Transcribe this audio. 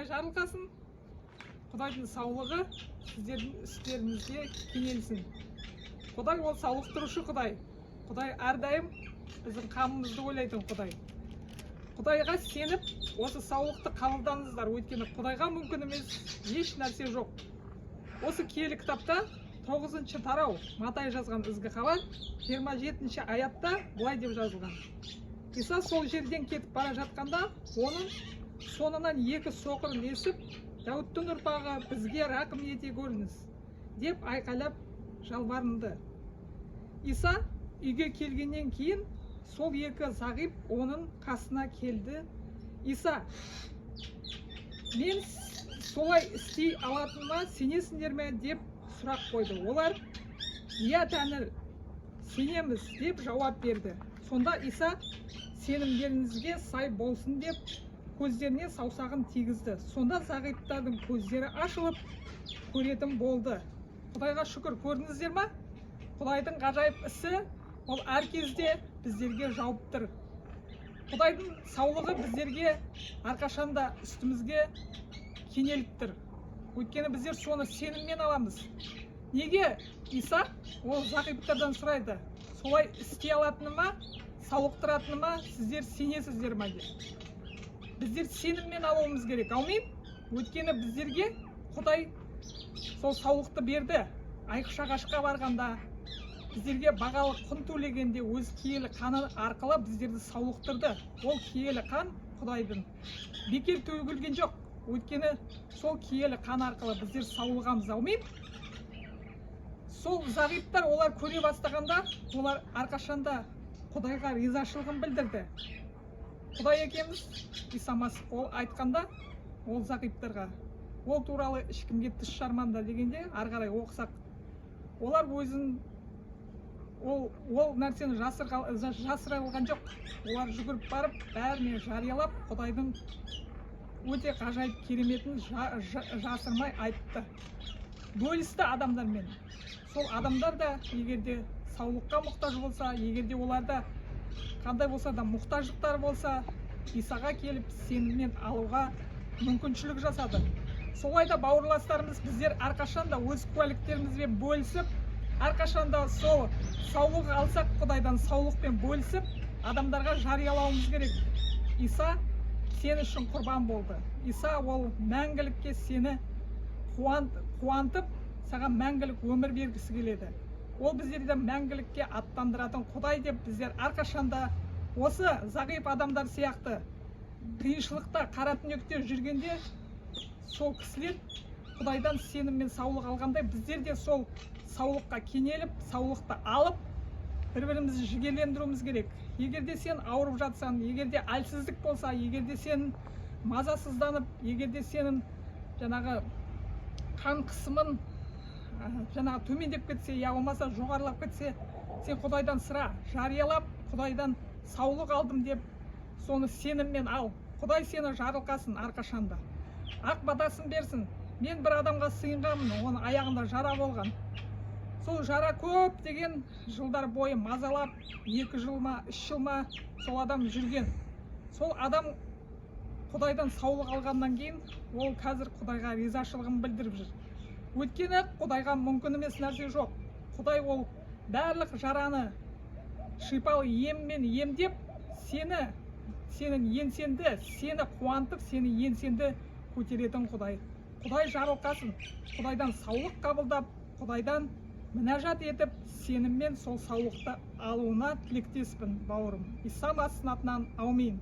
жарылқасын. Құдайдың саулығы сіздердің істеріңізге кенелсін. Құдай ол сауықтырушы Құдай. Құдай әрдайым біздің қамымызды ойлайтын Құдай. Құдайға сеніп, осы саулықты қабылдаңыздар, өйткені Құдайға мүмкін емес еш нәрсе жоқ. Осы киелі кітапта 9-шы тарау Матай жазған ізгі хабар 27-ші аятта былай деп жазылған. Иса сол жерден кетіп бара жатқанда, оның соңынан екі соқыр ілесіп, Дәуіттің ұрпағы, бізге рақым ете көріңіз деп айқайлап жалбарынды. Иса үйге келгеннен кейін сол екі зағип оның қасына келді. Иса, мен солай істей алатыныма сенесіңдер ме деп сұрақ қойды. Олар, иә Тәңір, сенеміз деп жауап берді. Сонда Иса сенімдеріңізге сай болсын деп көздеріне саусағын тигізді. Сонда зағиптардың көздері ашылып көретін болды. Құдайға шүкір, көрдіңіздер ме? Құдайдың ғажайып ісі ол әр кезде біздерге жауып тұр. Құдайдың саулығы біздерге әрқашанда үстімізге кенеліп тұр. Өйткені біздер соны сеніммен аламыз. Неге Иса ол зағиптардан сұрайды? Солай істей алатыныма, сауықтыратыныма сіздер сенесіздер ме деп. Біздер сеніммен алуымыз керек, аумин? Өйткені біздерге Құдай сол саулықты берді. Айқыш ағашқа барғанда, біздерге бағалы құн төлегенде өз киелі қаны арқылы біздерді саулықтырды. Ол киелі қан Құдайдың бекер төгілген жоқ. Өйткені сол киелі қан арқылы біздер саулығамыз, аумин? Сол зағиптар олар көре бастағанда, олар әрқашанда Құдайға ризашылығын білдірді. Құдай екеміз, Иса Масих ол айтқанда, ол зағиптарға, ол туралы ешкімге тіс жармаңдар дегенде, ары қарай оқысақ, олар өзін ол нәрсені жасыра алған жоқ. Олар жүгіріп барып, бәріне жариялап, Құдайдың өте ғажайып кереметін жасырмай айтты. Бөлісті адамдармен. Сол адамдар да егерде саулыққа мұқтаж болса, егерде оларда қандай болса да мұқтаждықтар болса, Исаға келіп сеніммен алуға мүмкіншілік жасады. Солайда бауырластарымыз, біздер әрқашанда өз куәліктерімізбен бөлісіп, әрқашанда сол саулық алсақ, Құдайдан саулықпен бөлісіп, адамдарға жариялауымыз керек. Иса сен үшін құрбан болды. Иса ол мәңгілікке сені қуантып, саған мәңгілік өмір бергісі келеді. Ол біздерді мәңгілікке аттандыратын Құдай деп біздер әрқашанда осы зағип адамдар сияқты қиыншылықта, қара түнекте жүргенде сол кісілер Құдайдан сеніммен саулық алғандай, біздер де сол саулыққа кенеліп, саулықты алып, бір-бірімізді жігерлендіруіміз керек. Егерде сен ауырып жатсаң, егерде әлсіздік болса, егерде сен мазасызданып, егерде сенің жаңағы қан қысымын жаңағы төмендеп кетсе, я болмаса жоғарылап кетсе, сен Құдайдан сыра жариялап, Құдайдан саулық алдым деп, соны сеніммен ал. Құдай сені жарылқасын әрқашанда. Ақ батасын берсін. Мен бір адамға сыйынғанмын, оның аяғында жара болған. Сол жара көп деген жылдар бойы мазалап, 2 жыл ма, 3 жыл ма сол адам жүрген. Сол адам Құдайдан саулық алғаннан кейін, ол қазір Құдайға ризашылығын білдіріп жүр. Өйткені Құдайға мүмкін емес нәрсе жоқ. Құдай ол барлық жараны шипалы еммен емдеп, сенің еңсеңді, сені қуантып, сені еңсеңді көтеретін Құдай. Құдай жарылқасын. Құдайдан саулық қабылдап, Құдайдан мінәжат етіп, сеніммен сол саулықты алуына тілектеспін, бауырым. Иса Масихтың атынан, аумин.